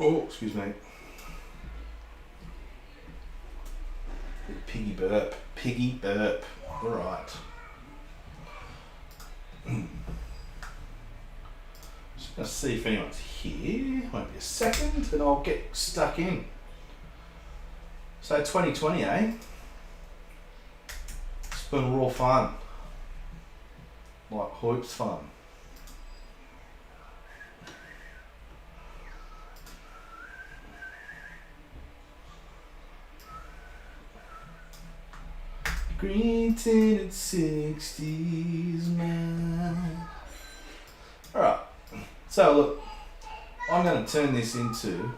Oh, excuse me. Piggy burp. Piggy burp. Alright. Just going to see if anyone's here. Won't be a second and I'll get stuck in. So 2020, eh? It's been raw fun. Like hoops fun. Green tinted 60s man. Alright, so look, I'm going to turn this into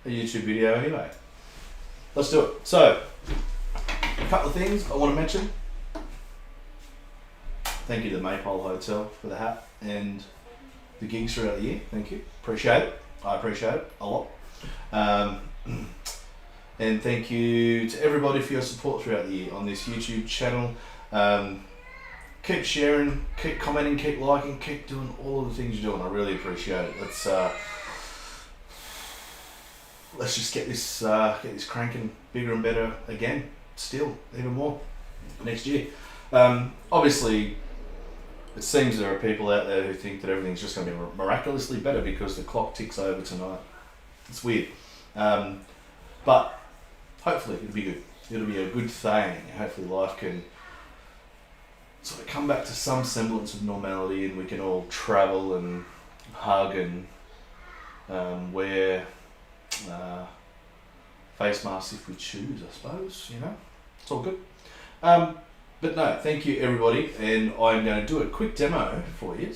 a YouTube video anyway. Let's do it. So, a couple of things I want to mention. Thank you to the Maypole Hotel for the hat and the gigs throughout the year. Thank you. Appreciate it. I appreciate it a lot. And thank you to everybody for your support throughout the year on this YouTube channel. Keep sharing, keep commenting, keep liking, keep doing all of the things you're doing. I really appreciate it. Let's just get this cranking bigger and better again. Still, even more next year. Obviously, it seems there are people out there who think that everything's just going to be miraculously better because the clock ticks over tonight. It's weird. But hopefully it'll be good. It'll be a good thing. Hopefully life can sort of come back to some semblance of normality and we can all travel and hug and wear face masks if we choose, I suppose, you know. It's all good. But no, thank you everybody, and I'm going to do a quick demo for you,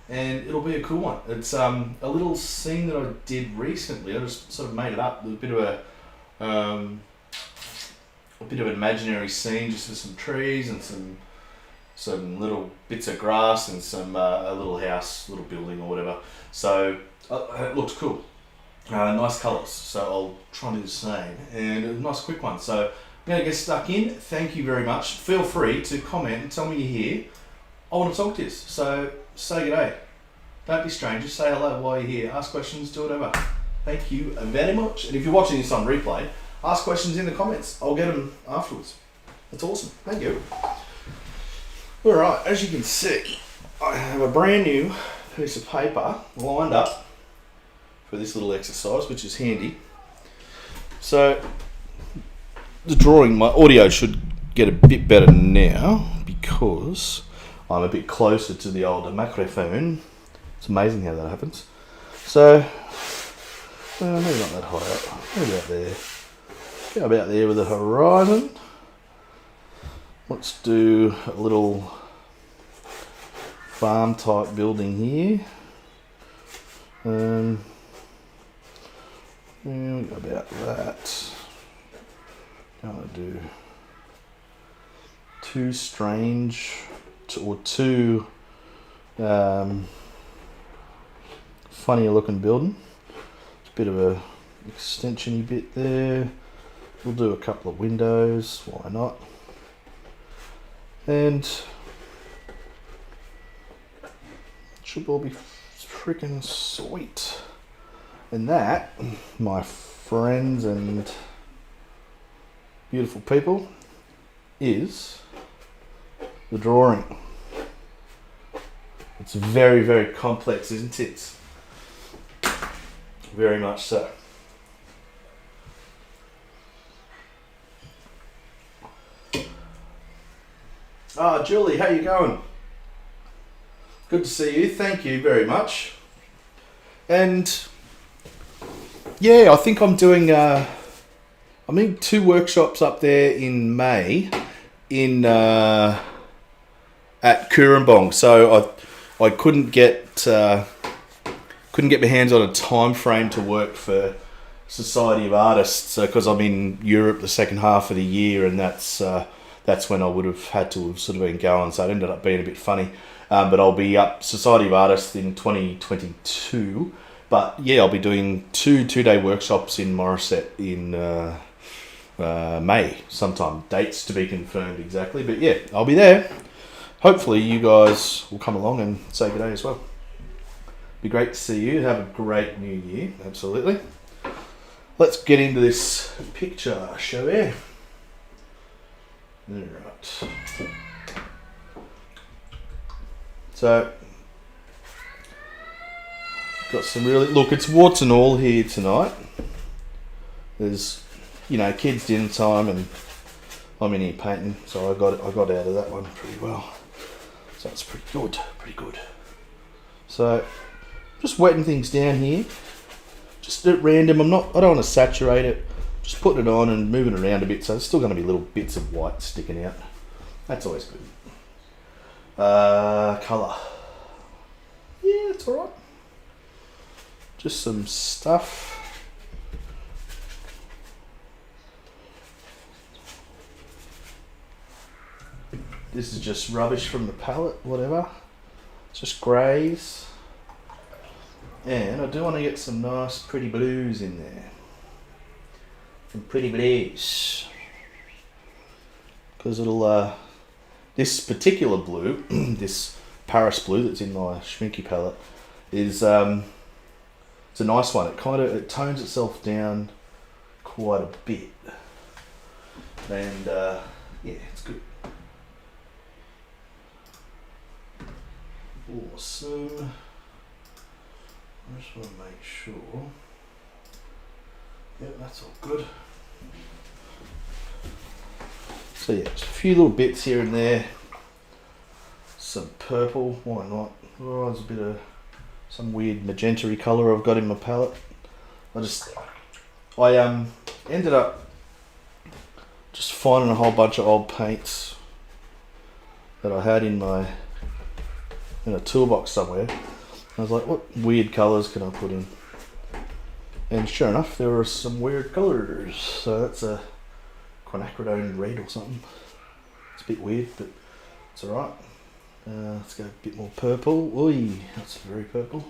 and it'll be a cool one. It's a little scene that I did recently. I just sort of made it up. There's a bit of an imaginary scene, just with some trees and some little bits of grass and some a little house, little building or whatever. So it looks cool. Nice colours. So I'll try and do the same, and a nice quick one. So I'm going to get stuck in. Thank you very much. Feel free to comment and tell me you're here. I want to talk to you. So say g'day. Don't be strangers. Say hello while you're here. Ask questions, do whatever. Thank you very much. And if you're watching this on replay, ask questions in the comments. I'll get them afterwards. That's awesome. Thank you. Alright, as you can see, I have a brand new piece of paper lined up for this little exercise, which is handy. So, the drawing, my audio should get a bit better now because I'm a bit closer to the older microphone. It's amazing how that happens. So, maybe not that high up, maybe about there. Go about there with the horizon. Let's do a little farm type building here. And about that. Gonna do two funnier looking building. It's a bit of a extension-y bit there. We'll do a couple of windows, why not? And it should all be freaking sweet. And that, my friends and beautiful people, is the drawing. It's very, very complex, isn't it? Very much so. Ah, Julie, how you going? Good to see you. Thank you very much. And yeah, I think I'm doing 2 workshops up there in May at Kurrumbong. So I couldn't get my hands on a time frame to work for Society of Artists because I'm in Europe the second half of the year, and that's when I would have had to have sort of been going. So it ended up being a bit funny. But I'll be up Society of Artists in 2022. But yeah, I'll be doing two-day workshops in Morisset in May sometime. Dates to be confirmed exactly. But yeah, I'll be there. hopefully you guys will come along and say good day as well. Be great to see you. Have a great new year. Absolutely. Let's get into this picture, shall we? Alright. So, got some really, look, it's warts and all here tonight. There's, you know, kids dinner time and I'm in here painting, so I got out of that one pretty well. So it's pretty good. So, just wetting things down here. Just at random, I don't want to saturate it. Just putting it on and moving it around a bit, so there's still going to be little bits of white sticking out. That's always good. Colour. Yeah, it's alright. Just some stuff. This is just rubbish from the palette, whatever. It's just greys. And I do want to get some nice pretty blues in there. Some pretty blues. Because it'll, this particular blue, this Paris blue that's in my Schminky palette, is, it's a nice one. It tones itself down quite a bit. And, yeah, it's good. Awesome. I just want to make sure. Yep, that's all good. So yeah, just a few little bits here and there. Some purple, why not? Oh, there's a bit of some weird magenta-y colour I've got in my palette. I ended up just finding a whole bunch of old paints that I had in a toolbox somewhere. I was like, what weird colours can I put in? And sure enough, there were some weird colours. So that's a quinacridone red or something. It's a bit weird, but it's alright. Let's go a bit more purple. Oi, that's very purple.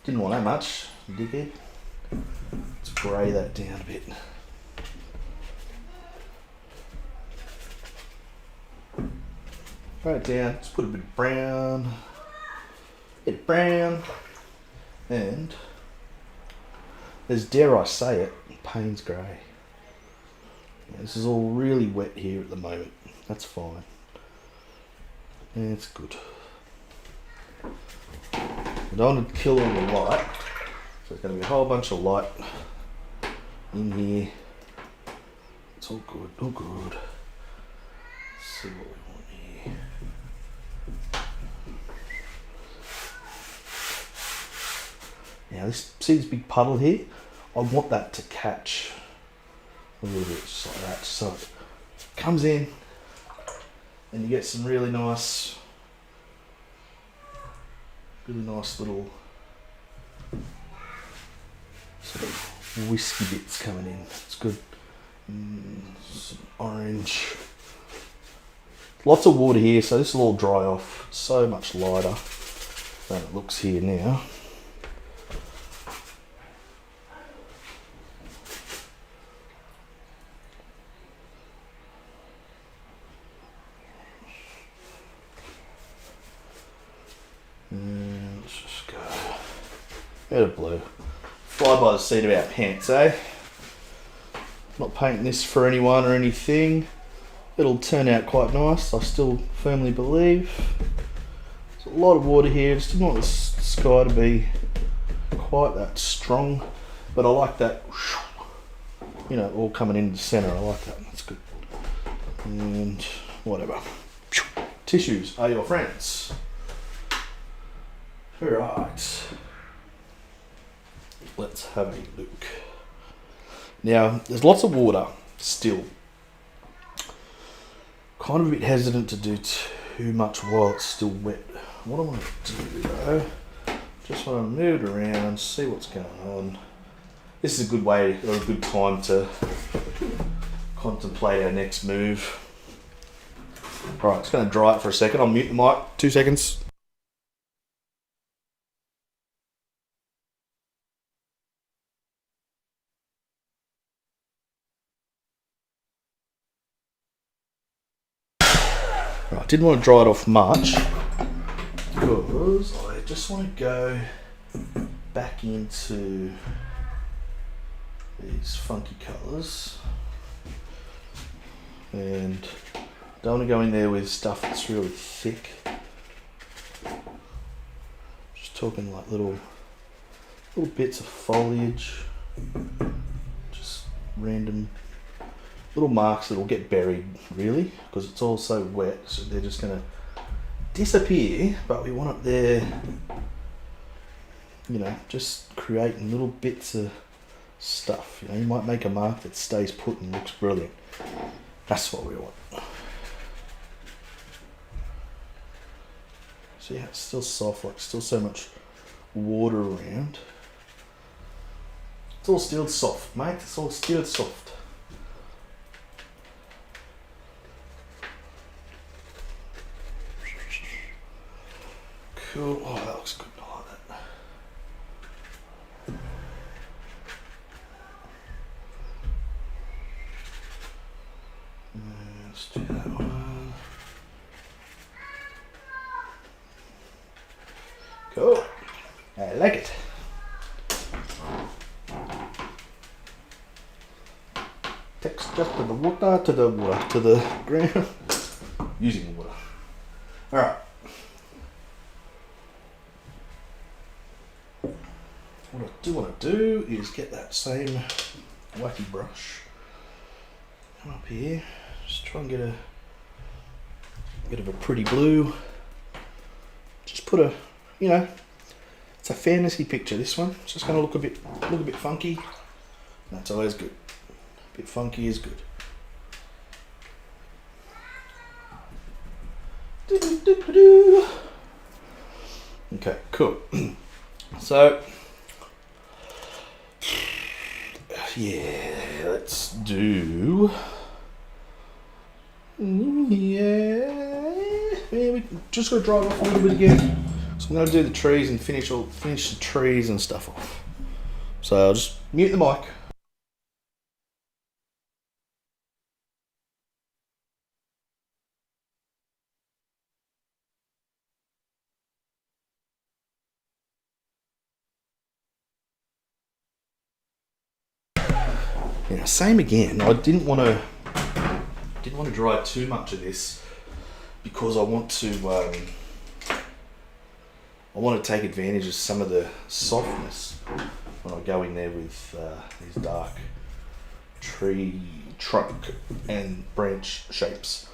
Didn't want that much, dickhead. Let's grey that down a bit. Grey it down, let's put a bit of brown. Bit of brown. And, as dare I say it, Payne's grey. Yeah, this is all really wet here at the moment. That's fine. Yeah, it's good. I don't want to kill all the light. So there's going to be a whole bunch of light in here. It's all good, all good. Let's see what we want here. Now see this big puddle here? I want that to catch a little bit, just like that. So it comes in and you get some really nice little sort of whiskey bits coming in. It's good. Some orange. Lots of water here, so this will all dry off so much lighter than it looks here now. And let's just go bit of blue. Fly by the seat of our pants, eh? Not painting this for anyone or anything. It'll turn out quite nice, I still firmly believe. There's a lot of water here, just didn't want the sky to be quite that strong, but I like that, you know, all coming into the centre. I like that, that's good. And whatever. Tissues are your friends. Right, let's have a look. Now, there's lots of water still. Kind of a bit hesitant to do too much while it's still wet. What I want to do though, just want to move it around, see what's going on. This is a good way or a good time to contemplate our next move. Right, it's going to dry it for a second. I'll mute the mic, 2 seconds. didn't want to dry it off much because I just want to go back into these funky colours, and don't want to go in there with stuff that's really thick. Just talking like little bits of foliage, just random little marks that will get buried really, because it's all so wet, so they're just going to disappear, but we want it there, you know, just creating little bits of stuff. You know, you might make a mark that stays put and looks brilliant. That's what we want. See how it's still soft, like still so much water around. It's all still soft, mate. It's all still soft. Cool. Oh, that looks good. I like that. Let's do that one. Cool. I like it. Texture to the water, to the ground. Using water. Alright. What I do want to do is get that same wacky brush. Come up here. Just try and get a bit of a pretty blue. Just put a, you know, it's a fantasy picture, this one. It's just going to look a bit funky. That's always good. A bit funky is good. Okay, cool. So, yeah, let's do. Yeah, we just got to dry it off a little bit again. So I'm going to do the trees and finish the trees and stuff off. So I'll just mute the mic. Yeah, same again. I didn't want to dry too much of this because I want to take advantage of some of the softness when I go in there with these dark tree trunk and branch shapes.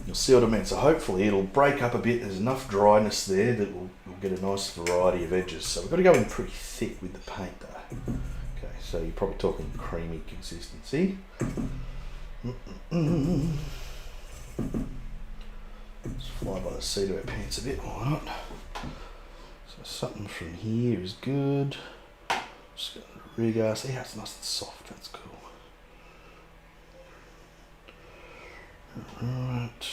You'll see what I mean. So hopefully it'll break up a bit. There's enough dryness there that we'll get a nice variety of edges. So we've got to go in pretty thick with the paint though. Okay, so you're probably talking creamy consistency. Let's fly by the seat of our pants a bit, why not? So something from here is good. Just got a rigor. See how it's nice and soft, that's cool. Alright.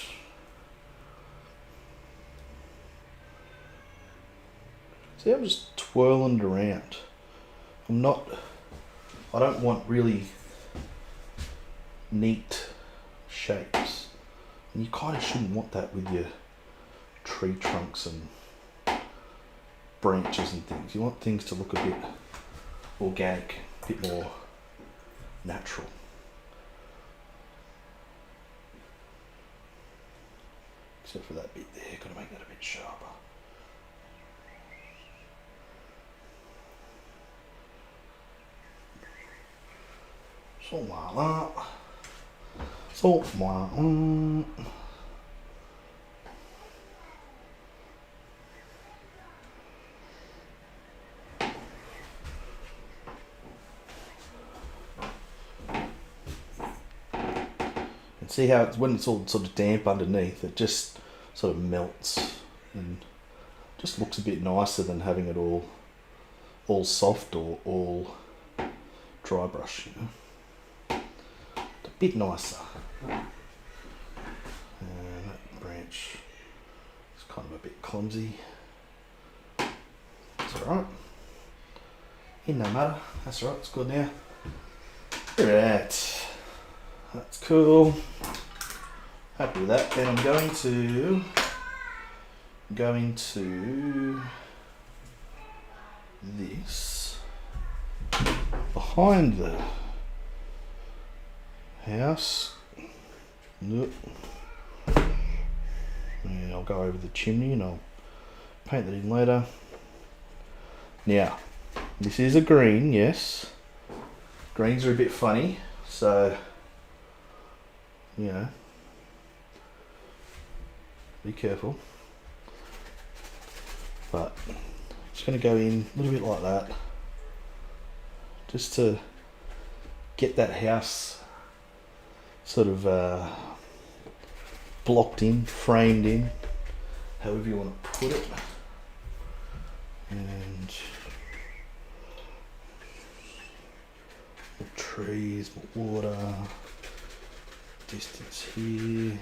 See, I'm just twirling it around. I don't want really neat shapes. And you kind of shouldn't want that with your tree trunks and branches and things. You want things to look a bit organic, a bit more natural. Except for that bit there, got to make that a bit sharper. So like that. So like that. And see how it's, when it's all sort of damp underneath, it just sort of melts and just looks a bit nicer than having it all soft or all dry brush, you know. A bit nicer. And that branch is kind of a bit clumsy. That's alright. It no matter. That's alright, it's good now. Look at that. That's cool. Happy with that. Then I'm going to go into this behind the house. Look. And I'll go over the chimney and I'll paint that in later. Now, this is a green, yes. Greens are a bit funny, so, you know, be careful. But just going to go in a little bit like that, just to get that house sort of blocked in, framed in, however you want to put it. And more trees, more water, distance here,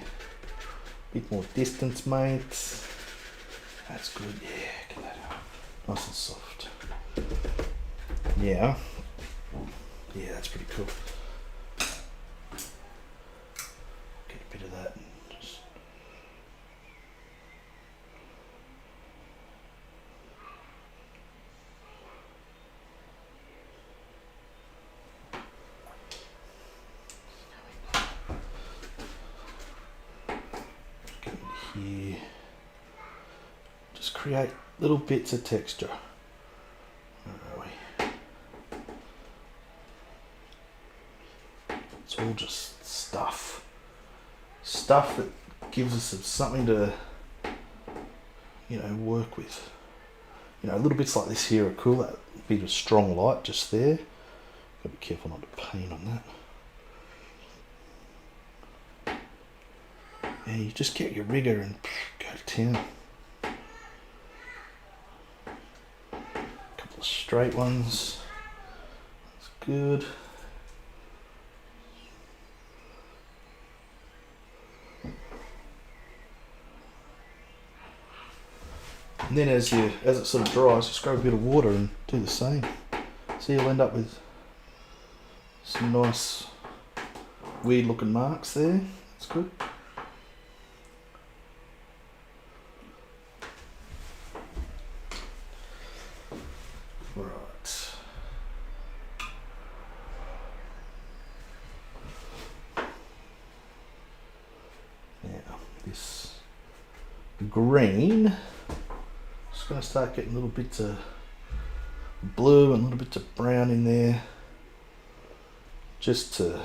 bit more distance, mate. That's good, yeah, get that out. Nice and soft. Yeah, that's pretty cool. Get a bit of that. Here, just create little bits of texture. Where are we? It's all just stuff that gives us something to, you know, work with. You know, little bits like this here are cool. That bit of strong light just there. Gotta be careful not to paint on that. Yeah, you just get your rigger and go to town. A couple of straight ones. That's good. And then as it sort of dries, just grab a bit of water and do the same. So you'll end up with some nice weird looking marks there. That's good. Right. Now this green, just going to start getting little bits of blue and little bits of brown in there, just to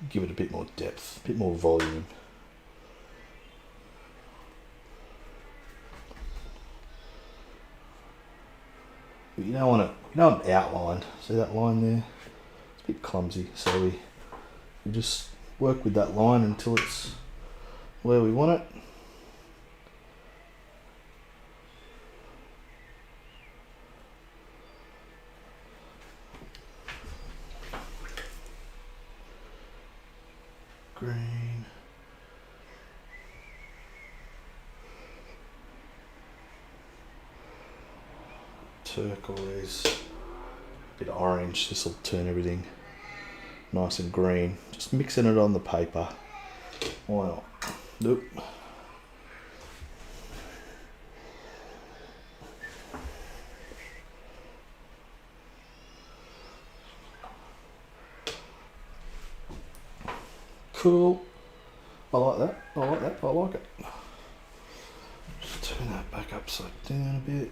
give it a bit more depth, a bit more volume. But you don't want an outline. See that line there? It's a bit clumsy, so we just work with that line until it's where we want it. Green. Turquoise. A bit of orange. This will turn everything nice and green. Just mixing it on the paper. Why not? Nope. Cool. I like that. I like that. I like it. Just turn that back upside down a bit.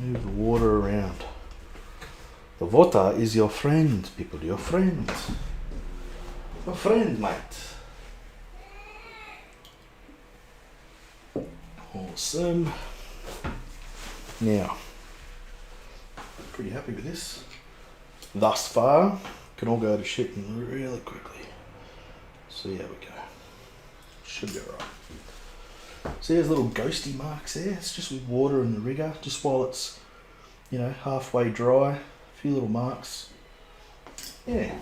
Move the water around. The water is your friend, people. Your friend. Your friend, mate. Awesome. Now, pretty happy with this. Thus far, can all go to shit really quickly. So yeah, we go. Should be alright. See, there's little ghosty marks there. It's just with water and the rigger, just while it's, you know, halfway dry. A few little marks. Yeah.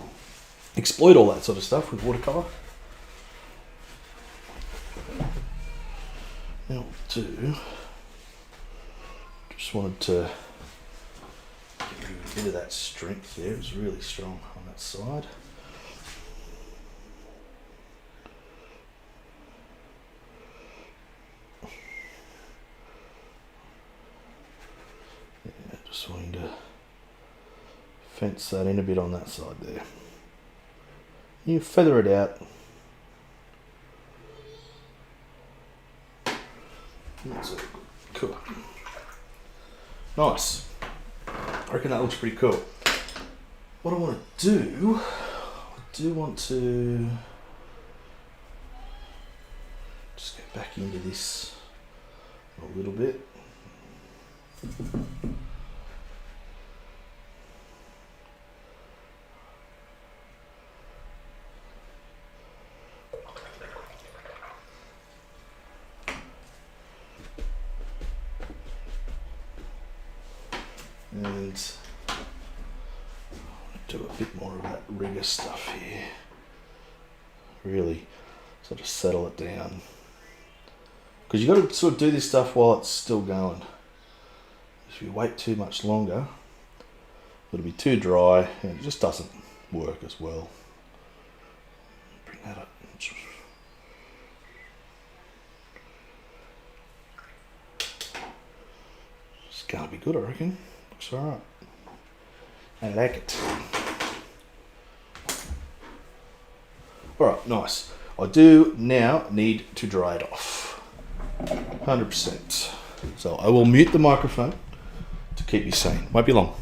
Exploit all that sort of stuff with watercolour. Now do Just wanted to give you a bit of that strength there. It was really strong on that side. Yeah, just wanting to fence that in a bit on that side there. You feather it out. That's all good. Cool. Nice. I reckon that looks pretty cool. What I want to do, I do want to just get back into this a little bit. And do a bit more of that rigger stuff here. Really sort of settle it down. Because you've got to sort of do this stuff while it's still going. If you wait too much longer, it'll be too dry and it just doesn't work as well. Bring that up. It's gonna be good, I reckon. Looks alright. I like it. Alright, nice. I do now need to dry it off. 100%. So I will mute the microphone to keep you sane. Won't be long.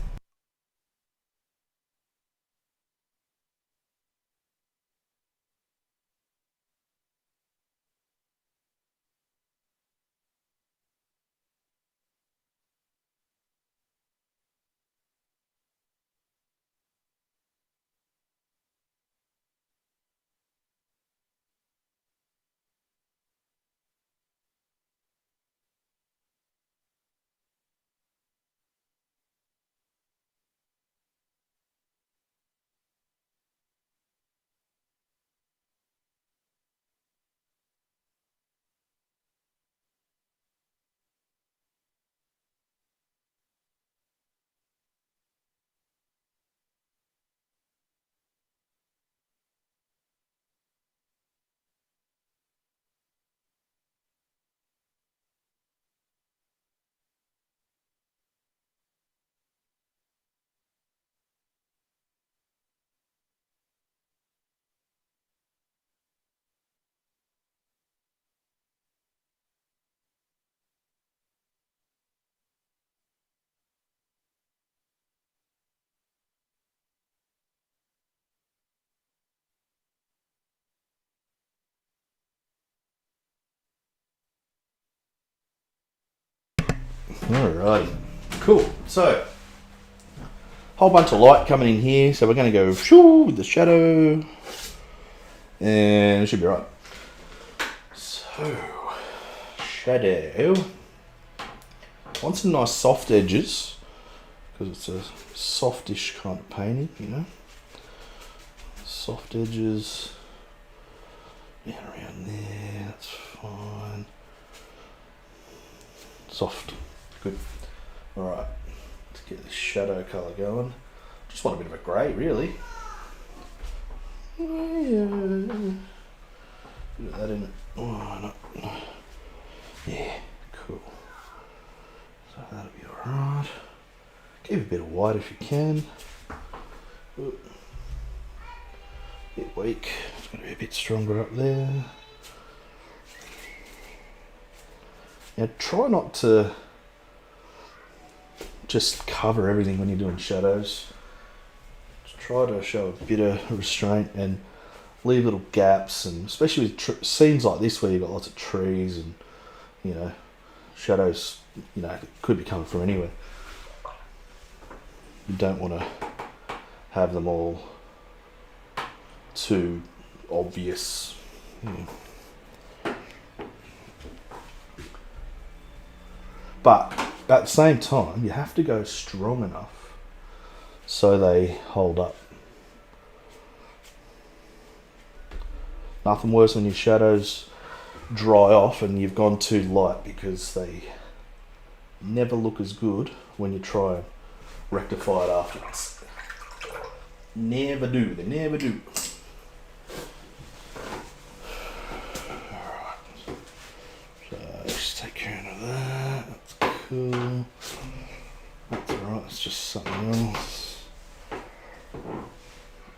Alrighty, cool. So, whole bunch of light coming in here. So we're going to go shoo with the shadow, and it should be right. So, shadow. I want some nice soft edges because it's a softish kind of painting, you know. Soft edges. Yeah, around there. That's fine. Soft. Good. Alright, let's get this shadow colour going. Just want a bit of a grey, really. Yeah. Put that in it. Oh, no. Yeah, cool. So that'll be alright. Give a bit of white if you can. Ooh. Bit weak. It's going to be a bit stronger up there. Now try not to just cover everything when you're doing shadows. Just try to show a bit of restraint and leave little gaps, and especially with scenes like this where you've got lots of trees and, you know, shadows, you know, could be coming from anywhere. You don't want to have them all too obvious. But at the same time, you have to go strong enough so they hold up. Nothing worse when your shadows dry off and you've gone too light because they never look as good when you try and rectify it afterwards. Never do, they never do. Alright, so just take care of that, that's cool. That's alright, it's just something else.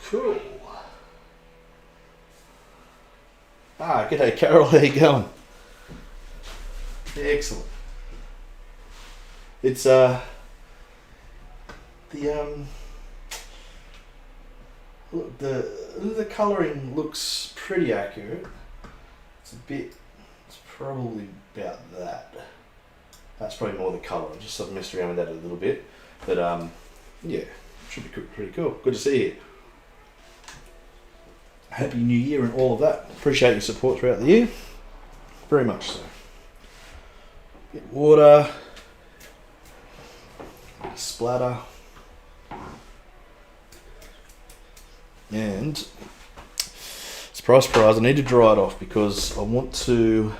Cool. Ah, g'day Carol, how you going? Excellent. It's look, the colouring looks pretty accurate. It's probably about that. That's probably more the colour. I just sort of messed around with that a little bit, but yeah, should be pretty cool. Good to see you. Happy New Year and all of that. Appreciate your support throughout the year. Very much so. Get water. Splatter. And surprise, I need to dry it off because I want to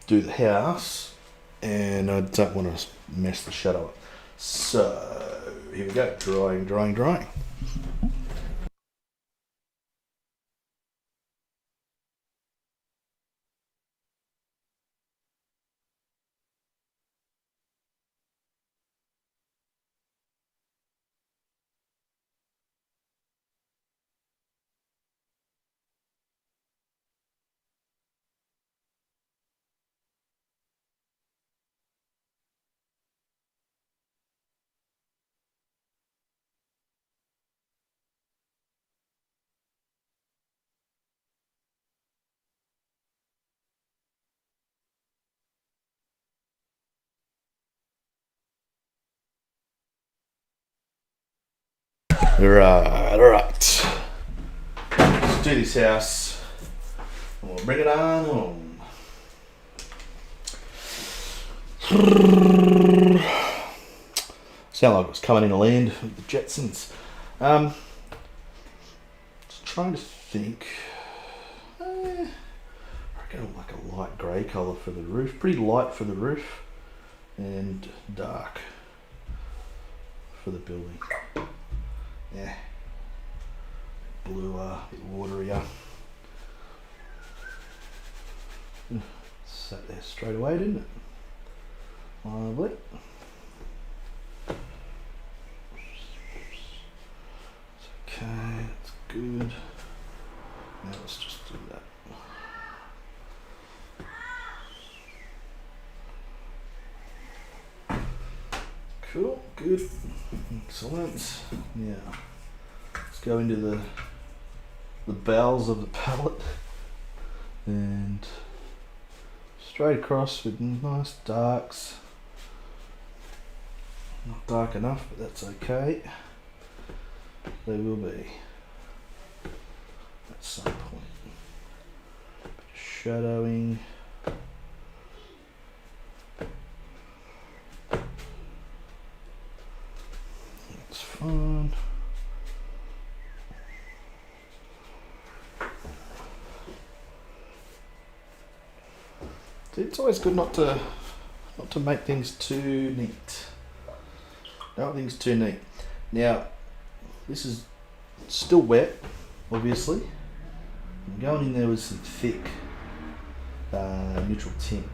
do the house and I don't want to mess the shadow up. So here we go. Drying. Right, alright. Let's do this house and we'll bring it on home. Sound like it was coming in to land with the Jetsons. Just trying to think. I reckon like a light grey colour for the roof. Pretty light for the roof and dark for the building. Yeah, blue, a bit waterier. Sat there straight away, didn't it? Lovely. It's okay, that's good. Now let's just do that. Cool, good, excellent. Yeah, let's go into the bowels of the palette and straight across with nice darks. Not dark enough, but that's okay. They will be at some point. Bit of shadowing. Fun. It's always good not to make things too neat. Nothing's too neat. Now, this is still wet, obviously. I'm going in there with some thick neutral tint.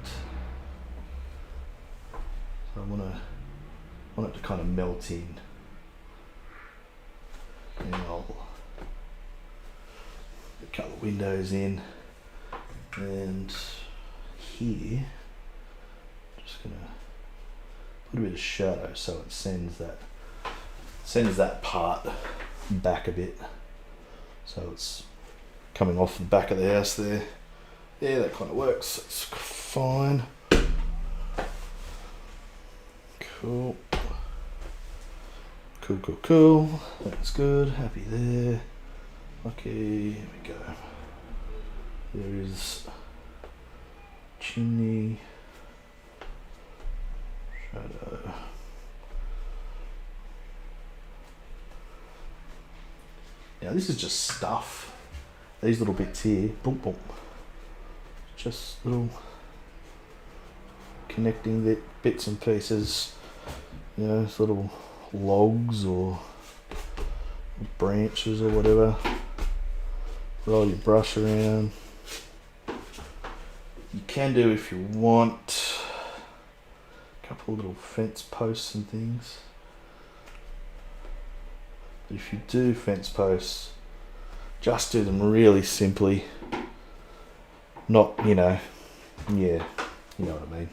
So I want it to kind of melt in. And I'll cut the windows in, and here just gonna put a bit of shadow so it sends that part back a bit, so it's coming off the back of the house there. Yeah, that kind of works. It's fine. Cool. Cool. That's good. Happy there. Okay, here we go. There is chimney. Shadow. Now this is just stuff. These little bits here. Boom, boom. Just little connecting the bits and pieces, you know, little logs or branches or whatever. Roll your brush around. You can do, if you want, a couple of little fence posts and things. But if you do fence posts, just do them really simply. Not, you know, yeah, you know what I mean.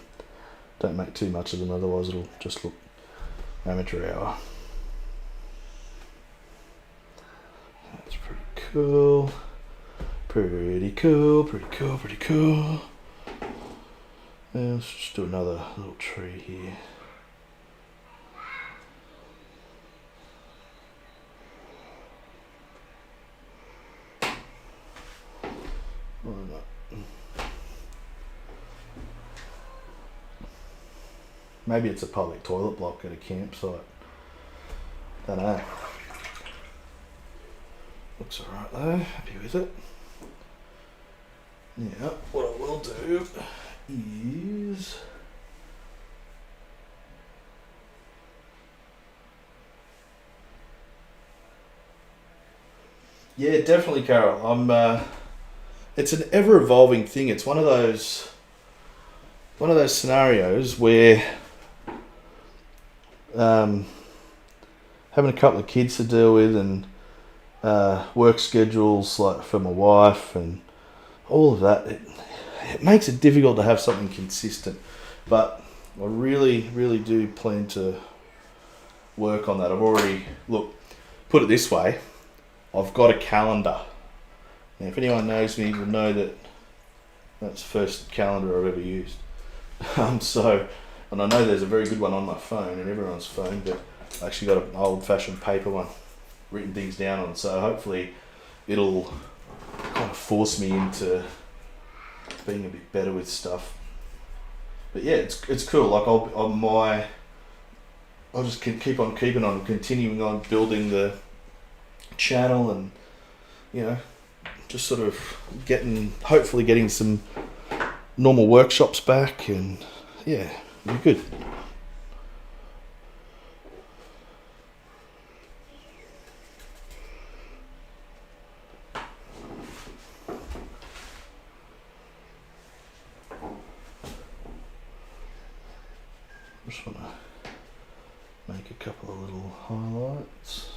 Don't make too much of them, otherwise it'll just look amateur hour. That's pretty cool. Pretty cool, pretty cool, pretty cool. And let's just do another little tree here. Why not? Maybe it's a public toilet block at a campsite. Don't know. Looks alright though, happy with it. Yeah, what I will do is yeah, definitely, Carol. It's an ever evolving thing. It's one of those scenarios where having a couple of kids to deal with and work schedules like for my wife and all of that, it makes it difficult to have something consistent. But I really, really do plan to work on that. I've already, put it this way, I've got a calendar. Now, if anyone knows me, will know that that's the first calendar I've ever used. And I know there's a very good one on my phone and everyone's phone, but I actually got an old-fashioned paper one, written things down on. So hopefully it'll kind of force me into being a bit better with stuff. But yeah, it's cool. Like I'll just keep on keeping on, continuing on building the channel, and you know, just sort of hopefully getting some normal workshops back, and yeah, it'll be good. Just want to make a couple of little highlights.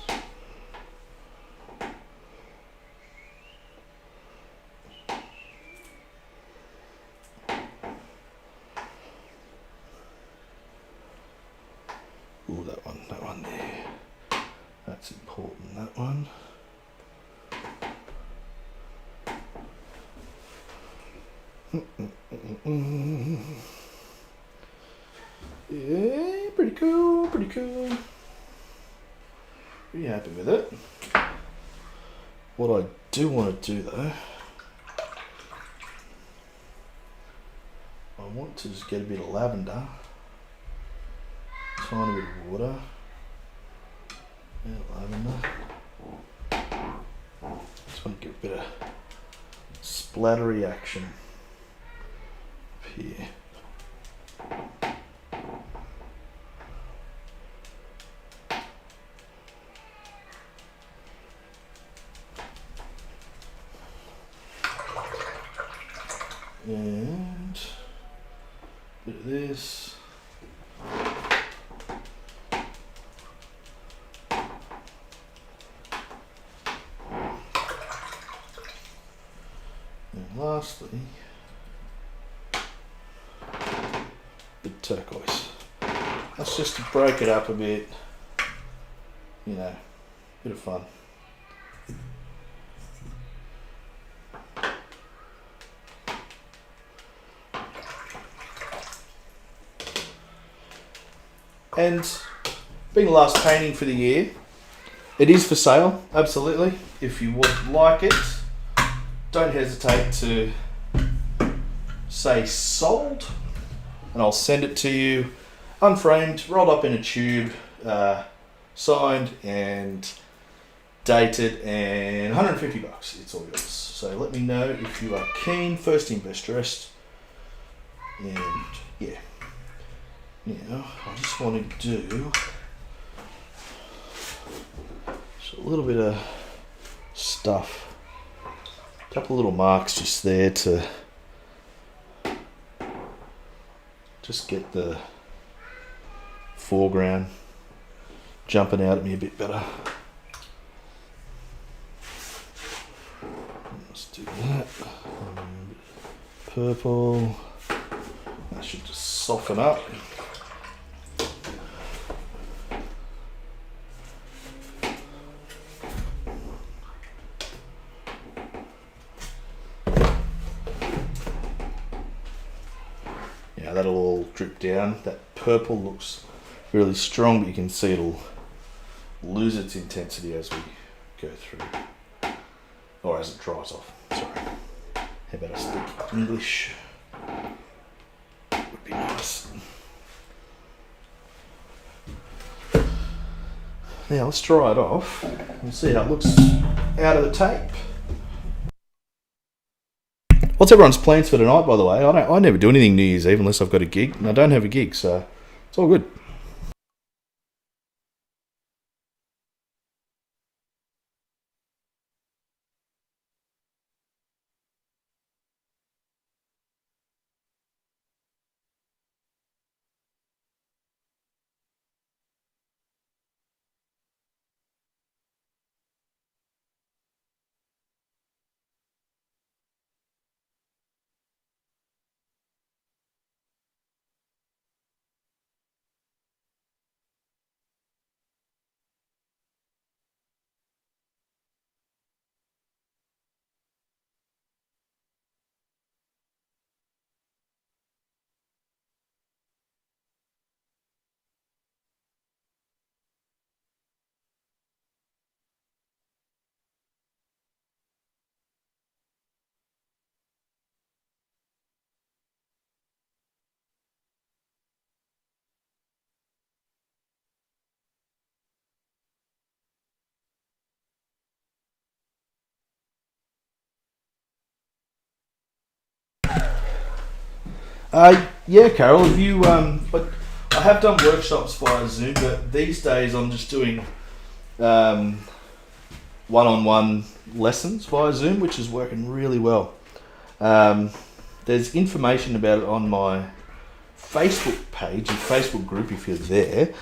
Ooh, that one there. That's important, that one. Yeah, pretty cool, pretty cool. Pretty happy with it. What I do want to do though, I want to just get a bit of lavender, tiny bit of water, and lavender. Just want to get a bit of splattery action up here. And a bit of this. And lastly, the turquoise. That's just to break it up a bit, you know, bit of fun. And being the last painting for the year, it is for sale, absolutely. If you would like it, don't hesitate to say sold, and I'll send it to you unframed, rolled up in a tube, signed and dated, and $150. It's all yours. So let me know if you are keen. First in, best dressed. And yeah, Now, I just want to do just a little bit of stuff, a couple of little marks just there to just get the foreground jumping out at me a bit better. Let's do that. Purple. That should just soften up. Yeah, that'll all drip down. That purple looks really strong, but you can see it'll lose its intensity as we go through, or as it dries off. Sorry. How about I speak English? Would be nice. Now let's dry it off and see how it looks out of the tape. What's everyone's plans for tonight, by the way? I never do anything New Year's Eve unless I've got a gig, and I don't have a gig, so it's all good. Yeah, Carol, have you, but I have done workshops via Zoom, but these days I'm just doing one-on-one lessons via Zoom, which is working really well. There's information about it on my Facebook page and Facebook group if you're there.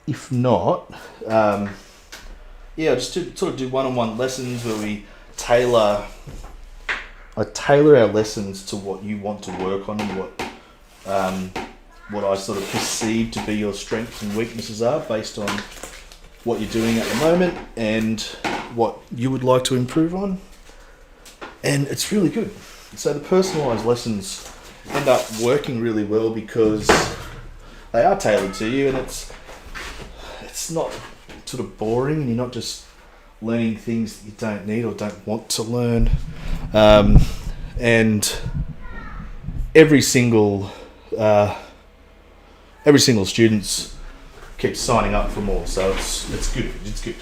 If not, yeah, just to sort of do one-on-one lessons where we tailor our lessons to what you want to work on and what I sort of perceive to be your strengths and weaknesses are based on what you're doing at the moment and what you would like to improve on. And it's really good. So the personalised lessons end up working really well because they are tailored to you, and it's not sort of boring, and you're not just learning things that you don't need or don't want to learn. And every single student keeps signing up for more, so it's good. It's good.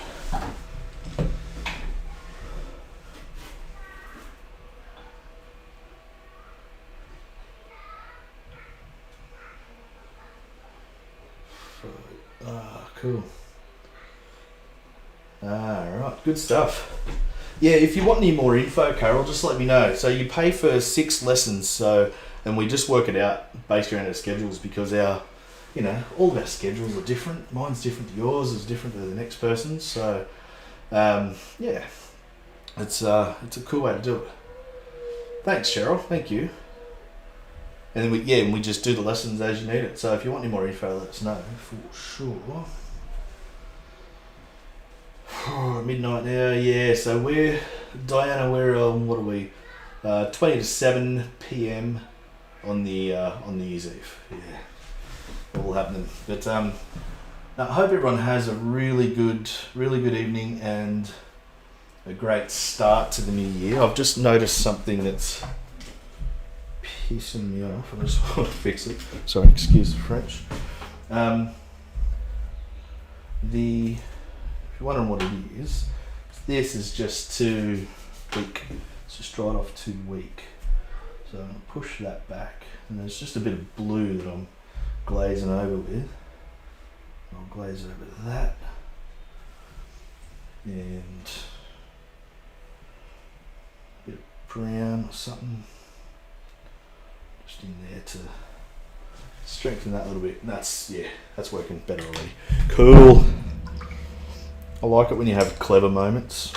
Cool. Right, good stuff. Yeah, if you want any more info, Carol, just let me know. So you pay for 6 lessons, and we just work it out based around our schedules because all of our schedules are different. Mine's different to yours, is different to the next person's. So, yeah, it's a cool way to do it. Thanks, Cheryl. Thank you. And then we just do the lessons as you need it. So if you want any more info, let us know for sure. Midnight now, yeah. So Diana, we're on, what are we? 20 to 7 p.m. on the New Year's Eve. Yeah, all happening. But I hope everyone has a really good evening and a great start to the new year. I've just noticed something that's pissing me off. I just want to fix it. Sorry, excuse the French. If you're wondering what it is, this is just too weak. It's just dried off too weak. So I'm going to push that back, and there's just a bit of blue that I'm glazing over with. I'll glaze over that. And a bit of brown or something just in there to strengthen that a little bit. And that's working better already. Cool. I like it when you have clever moments.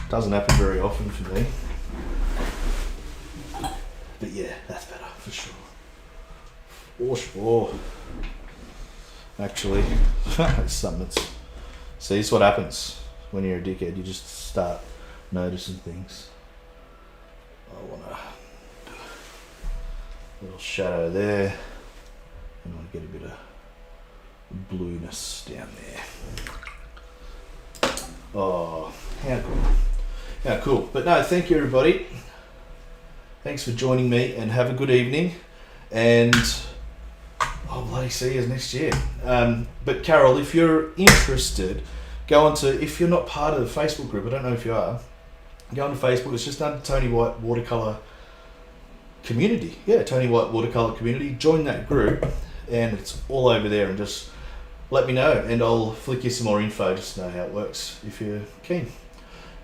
Doesn't happen very often for me. But yeah, that's better for sure. For sure. Actually, it's something that's... See, this is what happens when you're a dickhead. You just start noticing things. I want to do a little shadow there. And I want to get a bit of blueness down there. Oh, how cool. How cool. But no, thank you everybody. Thanks for joining me and have a good evening. And I'll bloody see you next year. But Carol, if you're interested, go on to, if you're not part of the Facebook group, I don't know if you are, go on to Facebook. It's just under Tony White Watercolour Community. Yeah, Tony White Watercolour Community. Join that group and it's all over there, and just let me know and I'll flick you some more info just to know how it works if you're keen.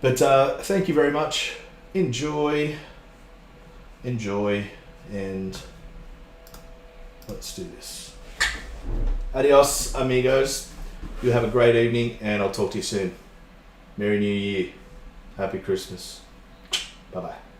But thank you very much. Enjoy, and let's do this. Adios, amigos. You have a great evening, and I'll talk to you soon. Merry New Year. Happy Christmas. Bye-bye.